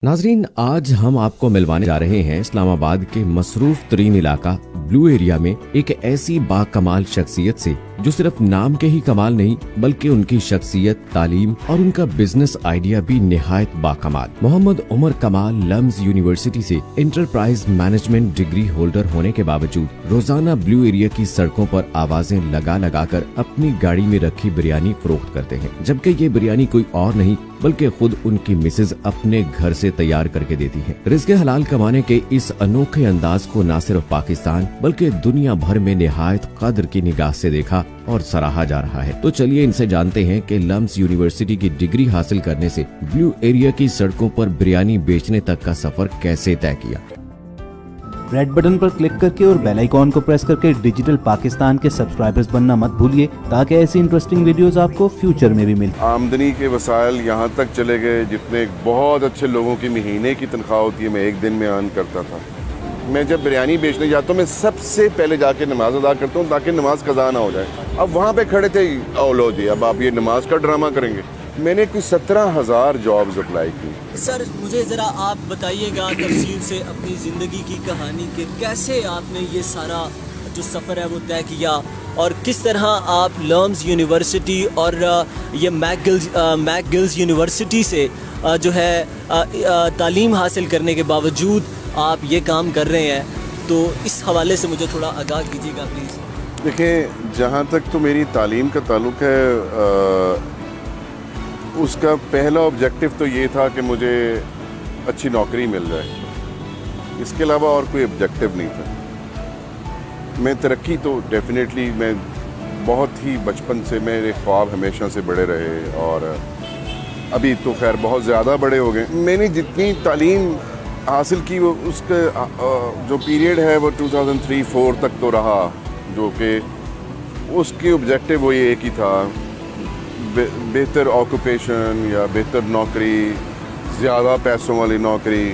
नाजरीन, आज हम आपको मिलवाने जा रहे हैं इस्लामाबाद के मसरूफ तरीन इलाका ब्लू एरिया में एक ऐसी बाकमाल शख्सियत से जो सिर्फ नाम के ही कमाल नहीं बल्कि उनकी शख्सियत, तालीम और उनका बिजनेस आइडिया भी निहायत बाकमाल। मोहम्मद उमर कमाल लम्स यूनिवर्सिटी से इंटरप्राइज मैनेजमेंट डिग्री होल्डर होने के बावजूद रोजाना ब्लू एरिया की सड़कों पर आवाजें लगा लगा कर अपनी गाड़ी में रखी बिरयानी फरोख्त करते हैं, जबकि ये बिरयानी कोई और नहीं बल्कि खुद उनकी मिसेज अपने घर से तैयार करके देती है। रिज़्क़े हलाल कमाने के इस अनोखे अंदाज को न सिर्फ पाकिस्तान बल्कि दुनिया भर में निहायत कदर की निगाह से देखा और सराहा जा रहा है। तो चलिए इनसे जानते हैं कि लम्स यूनिवर्सिटी की डिग्री हासिल करने से ब्लू एरिया की सड़कों पर बिरयानी बेचने तक का सफर कैसे तय किया। रेड बटन पर क्लिक करके और बेल आइकॉन को प्रेस करके डिजिटल पाकिस्तान के सब्सक्राइबर्स बनना मत भूलिए, ताकि ऐसी इंटरेस्टिंग वीडियोस आपको फ्यूचर में भी मिले। आमदनी के वसाइल यहाँ तक चले गए जितने बहुत अच्छे लोगों की महीने की तनख्वाह होती है मैं एक दिन में अर्न करता था। मैं जब बिरयानी बेचने जाता हूँ मैं सबसे पहले जाके नमाज अदा करता हूँ ताकि नमाज कज़ा ना हो जाए। अब वहाँ पे खड़े थे, ओ लो जी अब आप ये नमाज का ड्रामा करेंगे। मैंने कोई 17,000 जॉब्स अप्लाई की। सर मुझे ज़रा आप बताइएगा तफसील से अपनी ज़िंदगी की कहानी के कैसे आपने ये सारा जो सफ़र है वो तय किया और किस तरह आप लम्स यूनिवर्सिटी और ये मैकगिल्स यूनिवर्सिटी से जो है तालीम हासिल करने के बावजूद आप ये काम कर रहे हैं, तो इस हवाले से मुझे थोड़ा आगाह कीजिएगा प्लीज़। देखें, जहाँ तक तो मेरी तालीम का ताल्लुक़ है उसका पहला ऑब्जेक्टिव तो ये था कि मुझे अच्छी नौकरी मिल जाए, इसके अलावा और कोई ऑब्जेक्टिव नहीं था। मैं तरक्की तो डेफिनेटली मैं बहुत ही बचपन से मेरे ख्वाब हमेशा से बड़े रहे और अभी तो खैर बहुत ज़्यादा बड़े हो गए। मैंने जितनी तालीम हासिल की वो उसका जो पीरियड है वो 2003-04 तक तो रहा, जो कि उसके ऑब्जेक्टिव वो ये एक ही था, बेहतर ऑक्यूपेशन या बेहतर नौकरी, ज़्यादा पैसों वाली नौकरी,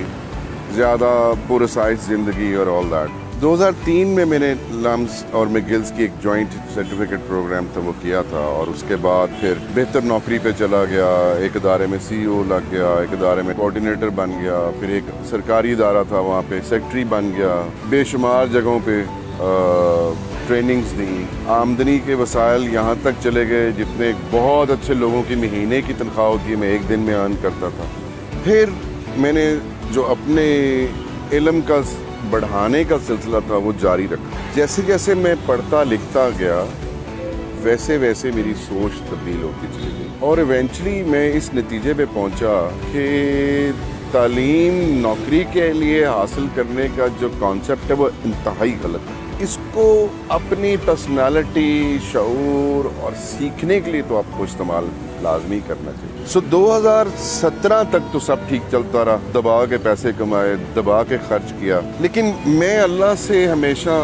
ज़्यादा पुरसाइज ज़िंदगी और ऑल दैट। 2003 में मैंने लम्स और मैकगिल्स की एक जॉइंट सर्टिफिकेट प्रोग्राम था वो किया था और उसके बाद फिर बेहतर नौकरी पे चला गया। एक इदारे में CEO लग गया, एक इदारे में कोऑर्डिनेटर बन गया, फिर एक सरकारी इदारा था वहाँ पे सेक्रेटरी बन गया। बेशुमार जगहों पे ट्रेनिंग्स दी। आमदनी के वसाइल यहाँ तक चले गए जितने बहुत अच्छे लोगों की महीने की तनख्वाह होती है मैं एक दिन में अर्न करता था। फिर मैंने जो अपने इल्म का बढ़ाने का सिलसिला था वो जारी रखा। जैसे जैसे मैं पढ़ता लिखता गया वैसे वैसे मेरी सोच तब्दील होती चली गई और इवेंचुअली मैं इस नतीजे पे पहुंचा कि तालीम नौकरी के लिए हासिल करने का जो कॉन्सेप्ट है वो इंतहाई गलत है। इसको अपनी पर्सनालिटी, शऊर और सीखने के लिए तो आपको इस्तेमाल लाजमी करना चाहिए। 2017 तक तो सब ठीक चलता रहा, दबा के पैसे कमाए, दबा के खर्च किया, लेकिन मैं अल्लाह से हमेशा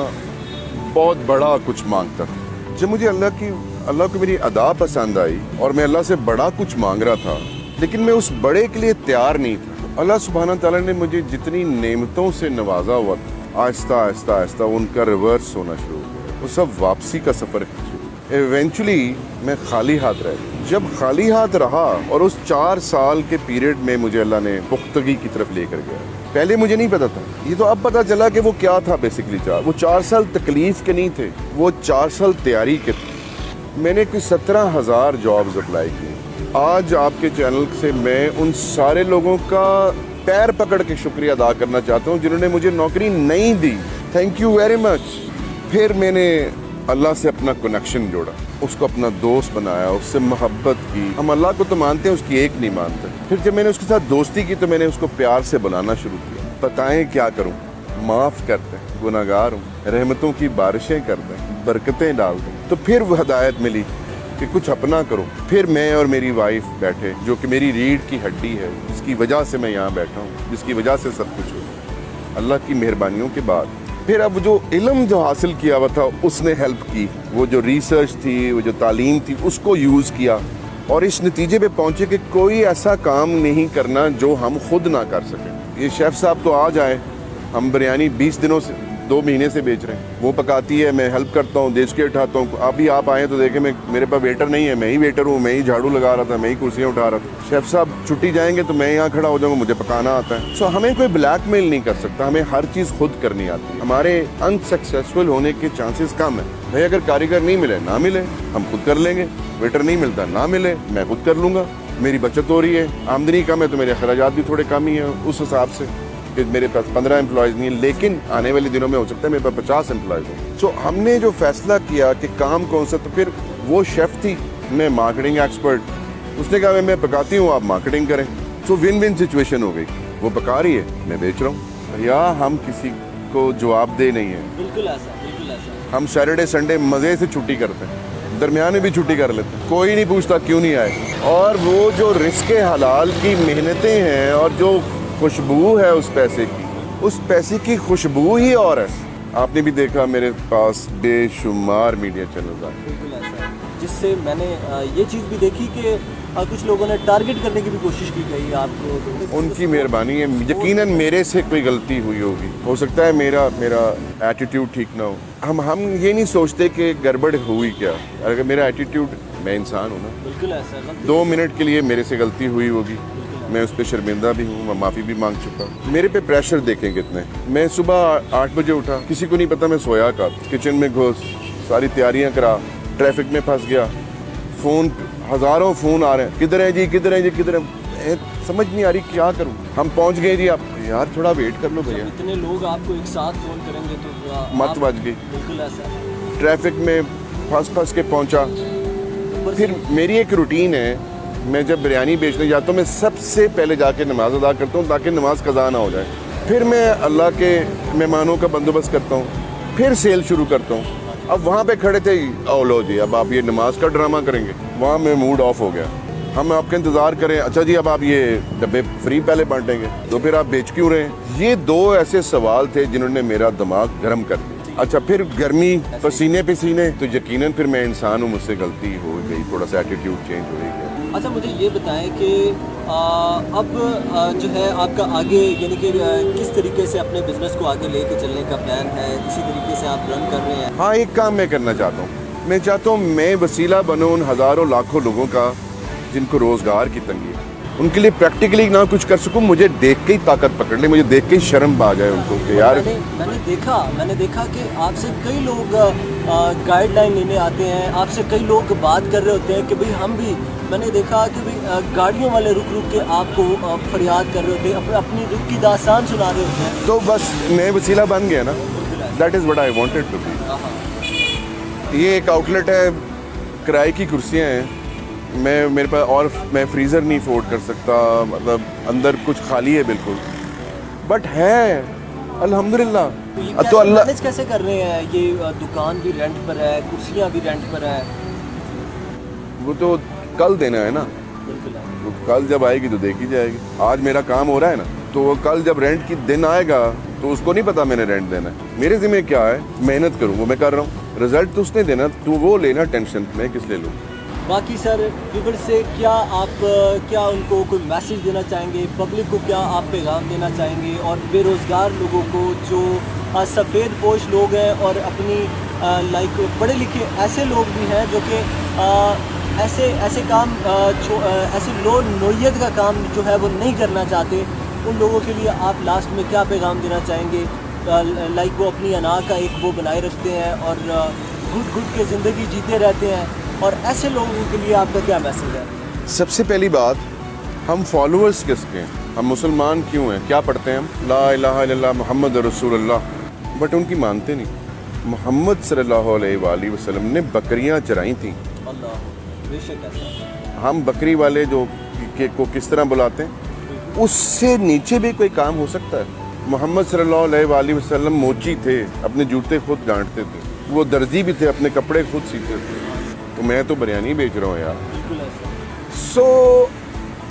बहुत बड़ा कुछ मांगता था। जब मुझे अल्लाह को मेरी अदा पसंद आई और मैं अल्लाह से बड़ा कुछ मांग रहा था, लेकिन मैं उस बड़े के लिए तैयार नहीं था। अल्लाह सुब्हाना तआला ने मुझे जितनी नेमतों से नवाजा हुआ था, आहिस्ता आहिस्ता आहिस्ता उनका रिवर्स होना शुरू हो गया। वो सब वापसी का सफ़र है। इवेंचुअली मैं खाली हाथ रह गया। जब खाली हाथ रहा और उस 4 साल के पीरियड में मुझे अल्लाह ने पुख्तगी की तरफ लेकर गया। पहले मुझे नहीं पता था, ये तो अब पता चला कि वो क्या था। बेसिकली वो 4 साल तकलीफ के नहीं थे, वो 4 साल तैयारी के थे। मैंने कोई 17,000 जॉब्स अप्लाई की। आज आपके चैनल से मैं उन सारे लोगों का पैर पकड़ के शुक्रिया अदा करना चाहता हूँ जिन्होंने मुझे नौकरी नहीं दी। Thank you very much. फिर मैंने अल्लाह से अपना कनेक्शन जोड़ा, उसको अपना दोस्त बनाया, उससे मोहब्बत की। हम अल्लाह को तो मानते हैं, उसकी एक नहीं मानते। फिर जब मैंने उसके साथ दोस्ती की तो मैंने उसको प्यार से बुलाना शुरू किया। बताएं क्या करूँ, माफ़ कर दें, गुनाहगार हूँ, रहमतों की बारिशें कर दें, बरकतें डाल दें। तो फिर वो हिदायत मिली कि कुछ अपना करो। फिर मैं और मेरी वाइफ बैठे, जो कि मेरी रीढ़ की हड्डी है, जिसकी वजह से मैं यहाँ बैठा हूँ, जिसकी वजह से सब कुछ हुआ, अल्लाह की मेहरबानियों के बाद। फिर अब जो इल्म जो हासिल किया हुआ था उसने हेल्प की, वो जो रिसर्च थी, वो जो तालीम थी, उसको यूज़ किया और इस नतीजे पे पहुँचे कि कोई ऐसा काम नहीं करना जो हम खुद ना कर सकें। ये शेफ़ साहब तो आ जाए, हम बिरयानी 20 2 महीने से बेच रहे हैं। वो पकाती है, मैं हेल्प करता हूँ, देश के उठाता हूँ। अभी आप आए तो देखें, मेरे पास वेटर नहीं है, मैं ही वेटर हूँ, मैं ही झाड़ू लगा रहा था, मैं ही कुर्सियाँ उठा रहा था। शेफ साहब छुट्टी जाएंगे तो मैं यहाँ खड़ा हो जाऊँगा, मुझे पकाना आता है। सो हमें कोई ब्लैकमेल नहीं कर सकता, हमें हर चीज़ खुद करनी आती है। हमारे अनसक्सेसफुल होने के चांसेस कम है। भाई अगर कारीगर नहीं मिले ना मिले, हम खुद कर लेंगे। वेटर नहीं मिलता ना मिले, मैं खुद कर लूँगा। मेरी बचत हो रही है, आमदनी कम है तो मेरे अखराजात भी थोड़े कम ही हैं उस हिसाब से कि मेरे पास 15 एम्प्लॉयज़ नहीं है, लेकिन आने वाले दिनों में हो सकता है मेरे पास 50 एम्प्लॉयज़ हो। सो हमने जो फैसला किया कि काम कौन सा, तो फिर वो शेफ़ थी, मैं मार्केटिंग एक्सपर्ट, उसने कहा मैं पकाती हूँ, आप मार्केटिंग करें। सो विन विन सिचुएशन हो गई। वो पका रही है, मैं बेच रहा हूँ। भैया हम किसी को जवाबदेह नहीं है। बिल्कुल ऐसा, बिल्कुल ऐसा। हम सैटरडे संडे मज़े से छुट्टी करते हैं, दरमियान में भी छुट्टी कर लेते हैं, कोई नहीं पूछता क्यों नहीं आए। और वो जो रिस्क हलाल की मेहनतें हैं और जो खुशबू है उस पैसे की खुशबू ही और है। आपने भी देखा मेरे पास बेशुमार मीडिया चैनल्स आए, बिल्कुल ऐसा है, जिससे मैंने ये चीज़ भी देखी कि कुछ लोगों ने टारगेट करने की भी कोशिश की गई आपको। उनकी मेहरबानी है। यकीनन मेरे से कोई गलती हुई होगी, हो सकता है मेरा एटीट्यूड ठीक ना हो। हम ये नहीं सोचते कि गड़बड़ हुई क्या, अगर मेरा एटीट्यूड, मैं इंसान हूँ ना। बिल्कुल ऐसा। 2 मिनट के लिए मेरे से गलती हुई होगी, मैं उस पर शर्मिंदा भी हूँ, मैं माफ़ी भी मांग चुका हूँ। मेरे पे प्रेशर देखें कितने। मैं सुबह 8 बजे उठा, किसी को नहीं पता मैं सोया कब, किचन में घुस, सारी तैयारियाँ करा, ट्रैफिक में फंस गया, फ़ोन, हज़ारों फ़ोन आ रहे हैं, किधर है जी, किधर है जी, किधर है, समझ नहीं आ रही क्या करूँ। हम पहुँच गए जी, आप यार थोड़ा वेट कर लो भैया। इतने लोग आपको एक साथ फ़ोन करेंगे तो मत बज गई। बिल्कुल ऐसा। ट्रैफिक में फंस के पहुँचा। फिर मेरी एक रूटीन है, मैं जब बिरयानी बेचने जाता हूँ मैं सबसे पहले जाके नमाज अदा करता हूँ ताकि नमाज कज़ा ना हो जाए। फिर मैं अल्लाह के मेहमानों का बंदोबस्त करता हूँ, फिर सेल शुरू करता हूँ। अब वहाँ पे खड़े थे, ओ लो जी अब आप ये नमाज का ड्रामा करेंगे, वहाँ में मूड ऑफ हो गया। हम आपका इंतज़ार करें, अच्छा जी अब आप ये डब्बे फ्री पहले बांटेंगे, तो फिर आप बेच क्यों रहे हैं। ये 2 ऐसे सवाल थे जिन्होंने मेरा दिमाग गर्म कर दिया। अच्छा फिर गर्मी, पसीने, तो यकीनन फिर मैं इंसान हूँ, मुझसे गलती हो गई, थोड़ा सा एटीट्यूड चेंज हो गया। अच्छा मुझे ये बताएं कि अब जो है आपका आगे यानी कि किस तरीके से अपने बिजनेस को आगे लेके चलने का प्लान है, इसी तरीके से आप रन कर रहे हैं? हाँ, एक काम मैं करना चाहता हूँ, मैं चाहता हूँ मैं वसीला बनूँ उन हज़ारों लाखों लोगों का जिनको रोज़गार की तंगी है, उनके लिए प्रैक्टिकली ना कुछ कर सकूँ। मुझे देख के ही ताकत पकड़ ले, मुझे देख के ही शर्म आ जाए उनको कि यार। मैंने देखा कि आपसे कई लोग गाइडलाइन लेने आते हैं, आपसे कई लोग बात कर रहे होते हैं कि भाई हम भी, मैंने देखा कि भाई गाड़ियों वाले रुक के आपको फरियाद कर रहे होते हैं, अपनी दुख की दास्तान सुना रहे होते हैं। तो बस मैं वसीला बन गया ना, that is what I wanted to be. ये एक आउटलेट है, किराए की कुर्सियाँ हैं, मेरे पास, और मैं फ्रीज़र नहीं अफोर्ड कर सकता, मतलब अंदर कुछ खाली है बिल्कुल, बट है अल्हम्दुलिल्लाह। तो अल्लाह मैनेज कैसे कर रहे हैं? ये दुकान भी रेंट पर है, कुर्सियाँ भी रेंट पर है। वो तो कल देना है ना, वो कल जब आएगी तो देखी जाएगी। आज मेरा काम हो रहा है ना, तो वो कल जब रेंट की दिन आएगा तो उसको नहीं पता मैंने रेंट देना है। मेरे ज़िम्मे क्या है, मेहनत करूँ, वो मैं कर रहा हूँ, रिजल्ट तो उसने देना, तो वो लेना टेंशन, मैं किस ले लूँ। बाकी सर व्यूअर्स से क्या उनको कोई मैसेज देना चाहेंगे, पब्लिक को क्या आप पैगाम देना चाहेंगे, और बेरोज़गार लोगों को जो सफ़ेद पोश लोग हैं और अपनी लाइक पढ़े लिखे ऐसे लोग भी हैं जो कि ऐसे काम ऐसे लो नोयत का काम जो है वो नहीं करना चाहते, उन लोगों के लिए आप लास्ट में क्या पैगाम देना चाहेंगे? लाइक वो अपनी अना का एक वो बनाए रखते हैं और घुट के ज़िंदगी जीते रहते हैं, और ऐसे लोगों के लिए आपका क्या मैसेज है? सबसे पहली बात, हम फॉलोअर्स किसके हैं, हम मुसलमान क्यों हैं, क्या पढ़ते हैं हम, ला इलाहा इल्लल्लाह मुहम्मद रसूलुल्लाह, बट उनकी मानते नहीं। मोहम्मद सल्लल्लाहु अलैहि वसल्लम ने बकरियां चराई थी। अल्लाह, बेशक ऐसा। हम बकरी वाले जो को किस तरह बुलाते हैं, उससे नीचे भी कोई काम हो सकता है। मोहम्मद सल्लल्लाहु अलैहि वसल्लम मोची थे, अपने जूते खुद गांठते थे, वो दर्जी भी थे, अपने कपड़े खुद सीते थे, तो मैं तो बिरयानी बेच रहा हूँ यार। सो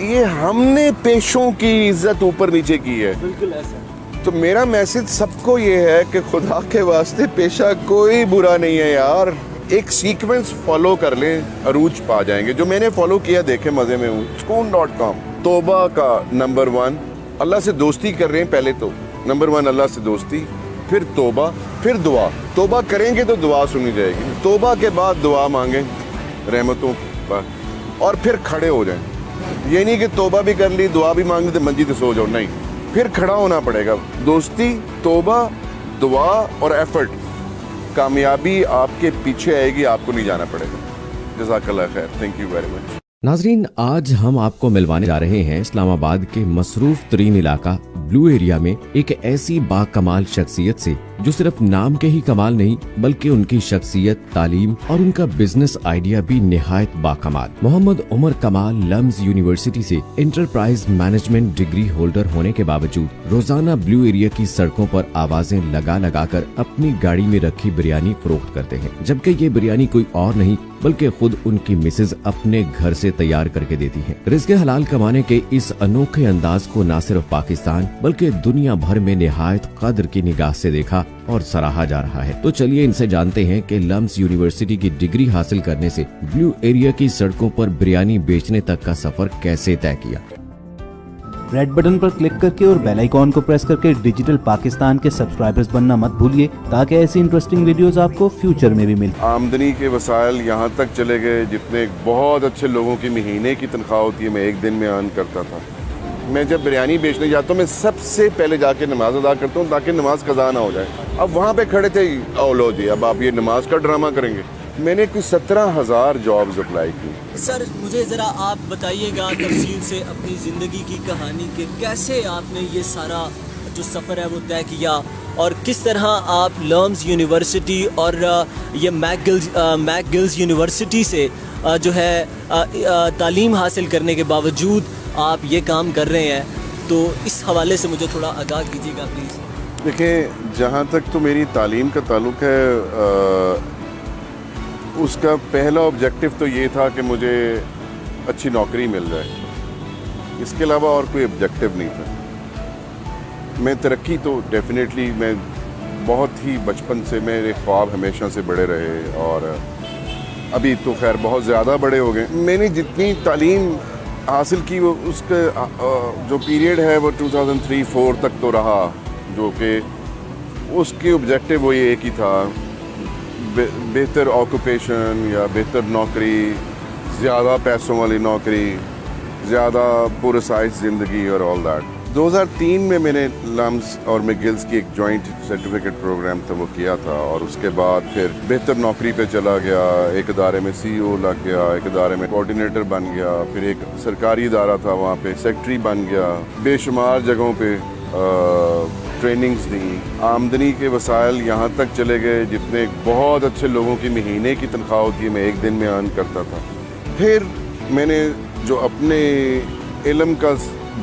ये हमने पेशों की इज्जत ऊपर नीचे की है। बिल्कुल ऐसा। तो मेरा मैसेज सबको ये है कि खुदा के वास्ते पेशा कोई बुरा नहीं है यार, एक सीक्वेंस फॉलो कर लें, अरूज पा जाएंगे। जो मैंने फॉलो किया, देखे मजे में हूँ। Spoon.com तौबा का नंबर 1, अल्लाह से दोस्ती कर रहे हैं पहले तो, नंबर 1 अल्लाह से दोस्ती, फिर तौबा, फिर दुआ। तौबा करेंगे तो दुआ सुनी जाएगी, तौबा के बाद दुआ मांगें रहमतों पर, और फिर खड़े हो जाएं। ये नहीं कि तौबा भी कर ली, दुआ भी मांग ली तो मंजी पे सो जाओ, नहीं, फिर खड़ा होना पड़ेगा। दोस्ती, तौबा, दुआ और एफर्ट, कामयाबी आपके पीछे आएगी, आपको नहीं जाना पड़ेगा। जज़ाकल्लाह खैर, थैंक यू वेरी मच। नाजरीन, आज हम आपको मिलवाने जा रहे हैं इस्लामाबाद के मसरूफ तरीन इलाका ब्लू एरिया में एक ऐसी बाकमाल शख्सियत से जो सिर्फ नाम के ही कमाल नहीं बल्कि उनकी शख्सियत, तालीम और उनका बिजनेस आइडिया भी निहायत बाकमाल। मोहम्मद उमर कमाल लम्स यूनिवर्सिटी से इंटरप्राइज मैनेजमेंट डिग्री होल्डर होने के बावजूद रोजाना ब्लू एरिया की सड़कों पर आवाजें लगा लगा कर अपनी गाड़ी में रखी बिरयानी फरोख्त करते हैं, जबकि ये बिरयानी कोई और नहीं बल्कि खुद उनकी मिसेज अपने घर से तैयार करके देती है। रिज़्क़े हलाल कमाने के इस अनोखे अंदाज को न सिर्फ पाकिस्तान बल्कि दुनिया भर में निहायत कदर की निगाह से देखा और सराहा जा रहा है। तो चलिए इनसे जानते हैं कि लम्स यूनिवर्सिटी की डिग्री हासिल करने से ब्लू एरिया की सड़कों पर बिरयानी बेचने तक का सफर कैसे तय किया। रेड बटन पर क्लिक करके और बेल आइकॉन को प्रेस करके डिजिटल पाकिस्तान के सब्सक्राइबर्स बनना मत भूलिए ताकि ऐसी इंटरेस्टिंग वीडियोस आपको फ्यूचर में भी मिले। आमदनी के वसाइल यहाँ तक चले गए जितने बहुत अच्छे लोगों की महीने की तनख्वाह होती है मैं एक दिन में अर्न करता था। मैं जब बिरयानी बेचने जाता हूँ मैं सबसे पहले जाके नमाज अदा करता हूँ ताकि नमाज कज़ा ना हो जाए। अब वहाँ पे खड़े थे, ओ लो जी अब आप ये नमाज का ड्रामा करेंगे। मैंने कोई 17,000 जॉब्स अप्लाई की। सर मुझे ज़रा आप बताइएगा तफसील से अपनी ज़िंदगी की कहानी के कैसे आपने ये सारा जो सफ़र है वो तय किया और किस तरह आप लम्स यूनिवर्सिटी और ये मैकगिल्स यूनिवर्सिटी से जो है तालीम हासिल करने के बावजूद आप ये काम कर रहे हैं, तो इस हवाले से मुझे थोड़ा आगाह कीजिएगा प्लीज़। देखिए, जहाँ तक तो मेरी तालीम का ताल्लुक़ है उसका पहला ऑब्जेक्टिव तो ये था कि मुझे अच्छी नौकरी मिल जाए, इसके अलावा और कोई ऑब्जेक्टिव नहीं था। मैं तरक्की तो डेफिनेटली मैं बहुत ही बचपन से मेरे ख्वाब हमेशा से बड़े रहे और अभी तो खैर बहुत ज़्यादा बड़े हो गए। मैंने जितनी तालीम हासिल की वो उसका जो पीरियड है वो 2003-04 तक तो रहा, जो कि उसके ऑब्जेक्टिव वो ये एक ही था, बेहतर ऑक्यूपेशन या बेहतर नौकरी, ज़्यादा पैसों वाली नौकरी, ज़्यादा पुरसाइज ज़िंदगी और ऑल दैट। 2003 में मैंने लम्स और मैकगिल्स की एक जॉइंट सर्टिफिकेट प्रोग्राम था वो किया था और उसके बाद फिर बेहतर नौकरी पे चला गया। एक इदारे में CEO लग गया, एक इदारे में कोऑर्डिनेटर बन गया, फिर एक सरकारी इदारा था वहाँ पे सेक्रेटरी बन गया। बेशुमार जगहों पे ट्रेनिंग्स दी। आमदनी के वसाइल यहाँ तक चले गए जितने बहुत अच्छे लोगों की महीने की तनख्वाह होती है मैं एक दिन में अर्न करता था। फिर मैंने जो अपने इल्म का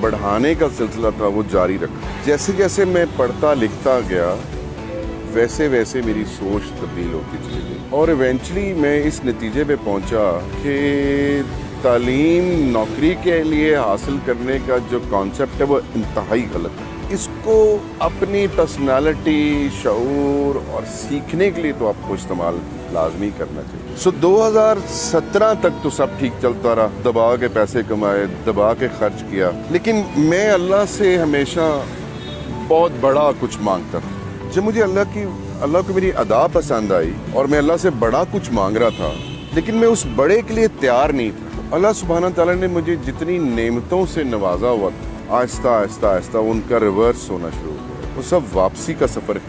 बढ़ाने का सिलसिला था वो जारी रखा। जैसे जैसे मैं पढ़ता लिखता गया वैसे वैसे मेरी सोच तब्दील होती चली गई और इवेंचुअली मैं इस नतीजे पे पहुंचा कि तालीम नौकरी के लिए हासिल करने का जो कॉन्सेप्ट है वो इंतहाई गलत है। इसको अपनी पर्सनालिटी, शऊर और सीखने के लिए तो आपको इस्तेमाल लाजमी करना चाहिए। सो 2017 तक तो सब ठीक चलता रहा, दबा के पैसे कमाए, दबा के खर्च किया, लेकिन मैं अल्लाह से हमेशा बहुत बड़ा कुछ मांगता था। जब मुझे अल्लाह को मेरी अदा पसंद आई और मैं अल्लाह से बड़ा कुछ मांग रहा था, लेकिन मैं उस बड़े के लिए तैयार नहीं था। अल्लाह सुब्हाना ताला ने मुझे जितनी नेमतों से नवाजा हुआ था, आहिस्ता आहिस्ता आहिस्ता उनका रिवर्स होना शुरू हो गया। वो सब वापसी का सफ़र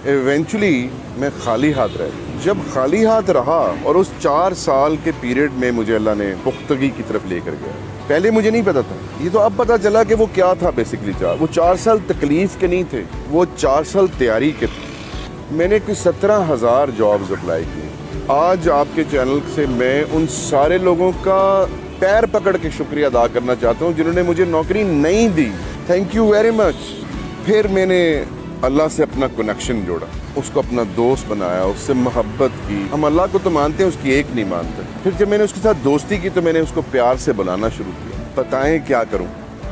इवेंचुअली मैं खाली हाथ रह गया। जब खाली हाथ रहा और उस 4 साल के पीरियड में मुझे अल्लाह ने पुख्तगी की तरफ लेकर गया। पहले मुझे नहीं पता था, ये तो अब पता चला कि वो क्या था। बेसिकली वो 4 साल तकलीफ के नहीं थे, वो 4 साल तैयारी के थे। मैंने कोई 17,000 जॉब्स अप्लाई की। आज आपके चैनल से मैं उन सारे लोगों का पैर पकड़ के शुक्रिया अदा करना चाहता हूँ जिन्होंने मुझे नौकरी नहीं दी। Thank you very much. फिर मैंने अल्लाह से अपना कनेक्शन जोड़ा, उसको अपना दोस्त बनाया, उससे मोहब्बत की। हम अल्लाह को तो मानते हैं, उसकी एक नहीं मानते। फिर जब मैंने उसके साथ दोस्ती की तो मैंने उसको प्यार से बुलाना शुरू किया। बताएं क्या करूं,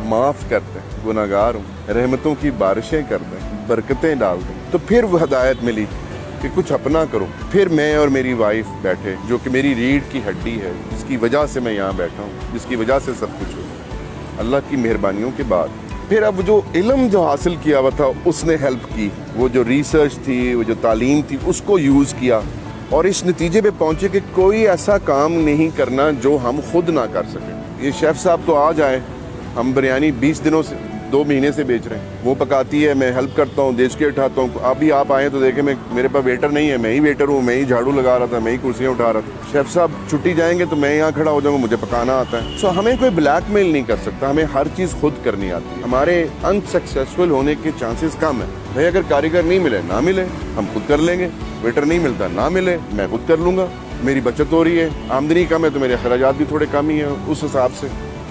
माफ़ कर दें, गुनाहगार हूँ, रहमतों की बारिशें कर दें, बरकतें डाल दें। तो फिर वो हदायत मिली कि कुछ अपना करो। फिर मैं और मेरी वाइफ बैठे, जो कि मेरी रीढ़ की हड्डी है, जिसकी वजह से मैं यहाँ बैठा हूँ, जिसकी वजह से सब कुछ हुआ। अल्लाह की मेहरबानियों के बाद پھر اب جو علم جو حاصل کیا ہوا تھا اس نے ہیلپ کی, وہ جو ریسرچ تھی, وہ جو تعلیم تھی, اس کو یوز کیا اور اس نتیجے پہ پہنچے کہ کوئی ایسا کام نہیں کرنا جو ہم خود نہ کر سکیں. یہ شیف صاحب تو آ جائیں, ہم بریانی 20 دنوں سے 2 مہینے سے بیچ رہے ہیں, وہ پکاتی ہے, میں ہیلپ کرتا ہوں, دیش کے اٹھاتا ہوں. ابھی آپ آئیں تو دیکھیں میرے پاس ویٹر نہیں ہے, میں ہی ویٹر ہوں, میں ہی جھاڑو لگا رہا تھا, میں ہی کرسیاں اٹھا رہا تھا. شیف صاحب چھٹی جائیں گے تو میں یہاں کھڑا ہو جاؤں گا, مجھے پکانا آتا ہے. سو ہمیں کوئی بلیک میل نہیں کر سکتا, ہمیں ہر چیز خود کرنی آتی ہے. ہمارے انسکسیسفل ہونے کے چانسز کم ہیں. بھائی اگر کاریگر نہیں ملے نہ ملے, ہم خود کر لیں گے. ویٹر نہیں ملتا نہ ملے, میں خود کر لوں گا. میری بچت ہو رہی ہے, آمدنی کم ہے تو میرے اخراجات بھی تھوڑے کم ہی ہیں. اس حساب سے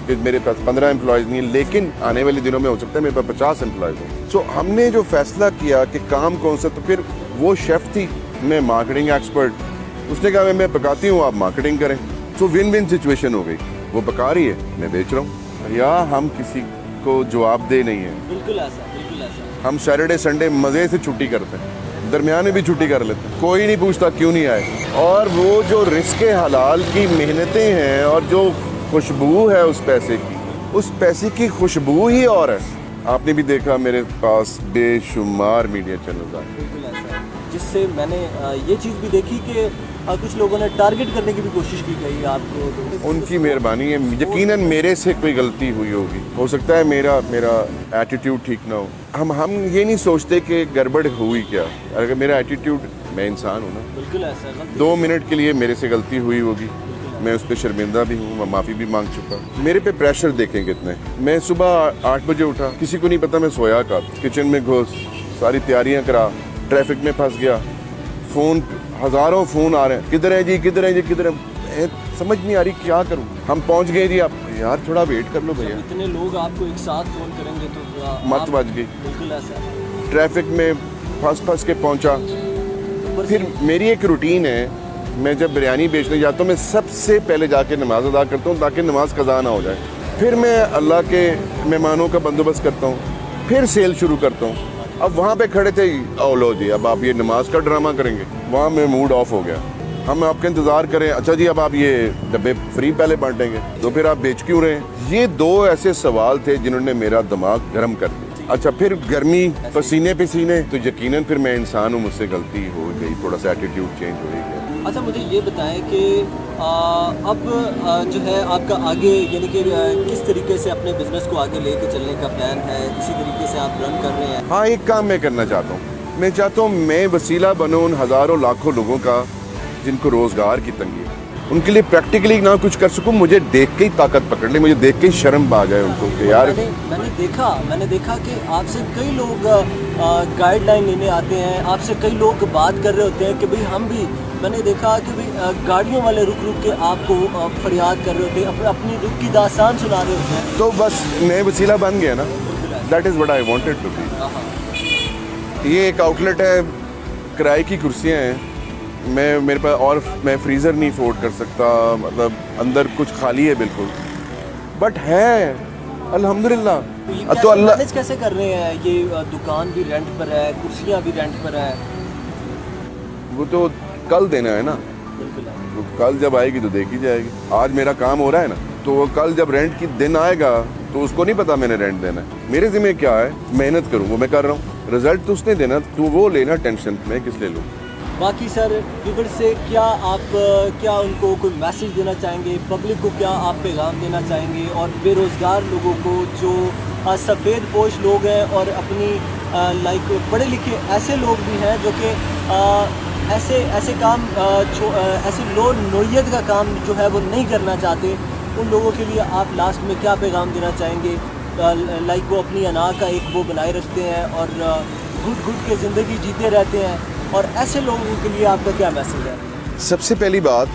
کہ میرے پاس 15 امپلائیز نہیں ہیں, لیکن آنے والے دنوں میں ہو سکتا ہے میرے پاس 50 امپلائیز ہوں. سو ہم نے جو فیصلہ کیا کہ کام کون سا, تو پھر وہ شیف تھی, میں مارکیٹنگ ایکسپرٹ, اس نے کہا میں پکاتی ہوں, آپ مارکیٹنگ کریں. سو ون ون سچویشن ہو گئی. وہ پکا رہی ہے, میں بیچ رہا ہوں. یا ہم کسی کو جواب دہ نہیں ہیں. بالکل ایسا, بالکل ایسا. ہم سیٹرڈے سنڈے مزے سے چھٹی کرتے ہیں, درمیان میں بھی چھٹی کر لیتے ہیں, کوئی نہیں پوچھتا کیوں نہیں آئے. اور وہ جو رزق حلال کی محنتیں ہیں اور جو خوشبو ہے اس پیسے کی, اس پیسے کی خوشبو ہی اور ہے. آپ نے بھی دیکھا میرے پاس بے شمار میڈیا چینلز آئے. بالکل ایسا ہے, جس سے میں نے یہ چیز بھی دیکھی کہ کچھ لوگوں نے ٹارگٹ کرنے کی بھی کوشش کی گئی آپ کو. ان کی مہربانی ہے, یقیناً میرے سے کوئی غلطی ہوئی ہوگی, ہو سکتا ہے میرا ایٹیٹیوڈ ٹھیک نہ ہو. ہم یہ نہیں سوچتے کہ گڑبڑ ہوئی کیا. اگر میرا ایٹیٹیوڈ, میں انسان ہوں نا, بالکل ایسا ہے. 2 منٹ کے لیے میرے سے غلطی ہوئی ہوگی, میں اس پہ شرمندہ بھی ہوں, میں معافی بھی مانگ چکا. میرے پہ پریشر دیکھیں کتنے. میں صبح 8 بجے اٹھا, کسی کو نہیں پتا میں سویا کا, کچن میں گھس, ساری تیاریاں کرا, ٹریفک میں پھنس گیا, فون ہزاروں فون آ رہے ہیں, کدھر ہے جی, کدھر ہے جی, کدھر ہے, سمجھ نہیں آ رہی کیا کروں. ہم پہنچ گئے جی, آپ یار تھوڑا ویٹ کر لو بھیا. اتنے لوگ آپ کو ایک ساتھ فون کریں گے تو مت بج گئی. بالکل ایسا ہے. ٹریفک میں پھنس کے پہنچا. پھر میری ایک روٹین ہے, میں جب بریانی بیچنے جاتا ہوں میں سب سے پہلے جا کے نماز ادا کرتا ہوں تاکہ نماز قضا نہ ہو جائے. پھر میں اللہ کے مہمانوں کا بندوبست کرتا ہوں, پھر سیل شروع کرتا ہوں. اب وہاں پہ کھڑے تھے, او لو جی اب آپ یہ نماز کا ڈرامہ کریں گے. وہاں میں موڈ آف ہو گیا. ہم آپ کا انتظار کریں, اچھا جی اب آپ یہ ڈبے فری پہلے بانٹیں گے, تو پھر آپ بیچ کیوں رہے ہیں. یہ 2 ایسے سوال تھے جنہوں نے میرا دماغ گرم کر دیا. اچھا پھر گرمی, پسینے پسینے, تو یقیناً پھر میں انسان ہوں, مجھ سے غلطی ہو گئی, تھوڑا سا ایٹیٹیوڈ چینج ہو گیا. اچھا مجھے یہ بتائیں کہ اب جو ہے آپ کا آگے یعنی کہ کس طریقے سے اپنے بزنس کو آگے لے کے چلنے کا پلان ہے, اسی طریقے سے آپ رن کر رہے ہیں؟ ہاں, ایک کام میں کرنا چاہتا ہوں. میں چاہتا ہوں میں وسیلہ بنوں ان ہزاروں لاکھوں لوگوں کا جن کو روزگار کی تنگی ہے, ان کے لیے پریکٹیکلی نہ کچھ کر سکوں. مجھے دیکھ کے ہی طاقت پکڑ لے, مجھے دیکھ کے ہی شرم آ جائے ان کو کہ یار. میں نے دیکھا کہ آپ سے کئی لوگ گائیڈ لائن لینے آتے ہیں, آپ سے کئی لوگ بات کر رہے ہوتے ہیں کہ بھئی ہم بھی, میں نے دیکھا کہ بھئی گاڑیوں والے رک کے آپ کو فریاد کر رہے ہوتے ہیں, اپنی دکھ کی داستان سنا رہے ہوتے ہیں. تو بس میں وسیلہ بن گیا نا. That is what I wanted to be. یہ ایک آؤٹ لیٹ ہے, کرائے کی کرسیاں ہیں, میرے پاس, اور میں فریزر نہیں افورڈ کر سکتا, مطلب اندر کچھ خالی ہے بالکل, بٹ ہے الحمدللہ. تو اللہ مینیج کیسے کر رہے ہیں؟ یہ دکان بھی رینٹ پر ہے, کرسیاں بھی رینٹ پر ہے. وہ تو کل دینا ہے نا, کل جب آئے گی تو دیکھی جائے گی. آج میرا کام ہو رہا ہے نا, تو وہ کل جب رینٹ کی دن آئے گا تو اس کو نہیں پتا میں نے رینٹ دینا ہے. میرے ذمہ کیا ہے, محنت کروں, وہ میں کر رہا ہوں, رزلٹ تو اس نے دینا, تو وہ لینا, ٹینشن میں کس لے لوں. باقی سر ویور سے کیا آپ ان کو کوئی میسیج دینا چاہیں گے, پبلک کو کیا آپ پیغام دینا چاہیں گے, اور بے روزگار لوگوں کو جو سفید پوش لوگ ہیں اور اپنی لائک پڑھے لکھے ایسے لوگ بھی ہیں جو کہ ایسے کام ایسے لو نوعیت کا کام جو ہے وہ نہیں کرنا چاہتے, ان لوگوں کے لیے آپ لاسٹ میں کیا پیغام دینا چاہیں گے؟ لائک وہ اپنی انا کا ایک وہ بنائے رکھتے ہیں اور گھٹ گھٹ کے زندگی جیتے رہتے ہیں, اور ایسے لوگوں کے لیے آپ کا کیا میسیج ہے؟ سب سے پہلی بات,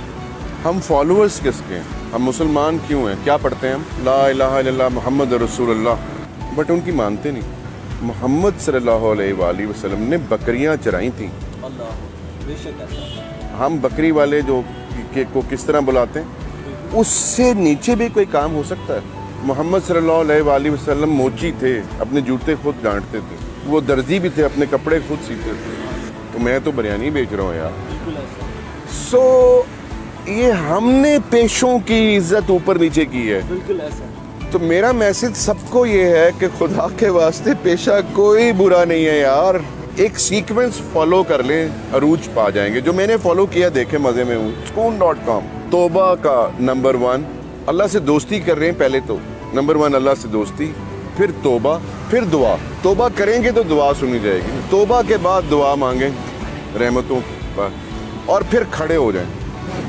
ہم فالوورز کس کے ہیں, ہم مسلمان کیوں ہیں, کیا پڑھتے ہیں ہم, لا الہ الا اللہ محمد رسول اللہ, بٹ ان کی مانتے نہیں. محمد صلی اللہ علیہ وآلہ وسلم نے بکریاں چرائی تھیں. اللہ بے شک ایسا. ہم بکری والے جو کو کس طرح بلاتے ہیں, اس سے نیچے بھی کوئی کام ہو سکتا ہے. محمد صلی اللہ علیہ وآلہ وسلم موچی تھے, اپنے جوتے خود گانٹتے تھے, وہ درزی بھی تھے, اپنے کپڑے خود سیتے تھے. تو میں تو بریانی بیچ رہا ہوں یار. سو یہ ہم نے پیشوں کی عزت اوپر نیچے کی ہے. بالکل ایسا. تو میرا میسج سب کو یہ ہے کہ خدا کے واسطے پیشہ کوئی برا نہیں ہے یار, ایک سیکوینس فالو کر لیں, عروج پا جائیں گے. جو میں نے فالو کیا دیکھیں مزے میں ہوں. sukoon.com. توبہ کا نمبر 1, اللہ سے دوستی کر رہے ہیں پہلے تو نمبر 1 اللہ سے دوستی, پھر توبہ, پھر دعا. توبہ کریں گے تو دعا سنی جائے گی, توبہ کے بعد دعا مانگیں رحمتوں پر, اور پھر کھڑے ہو جائیں.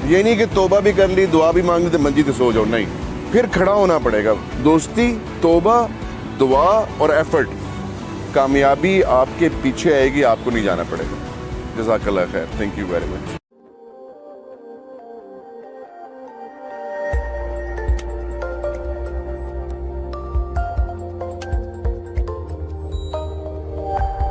یہ نہیں کہ توبہ بھی کر لی دعا بھی مانگ لی تو منجی سے سو جاؤ, نہیں, پھر کھڑا ہونا پڑے گا. دوستی, توبہ, دعا اور ایفرٹ, کامیابی آپ کے پیچھے آئے گی, آپ کو نہیں جانا پڑے گا. جزاک اللہ خیر, تھینک یو ویری مچ.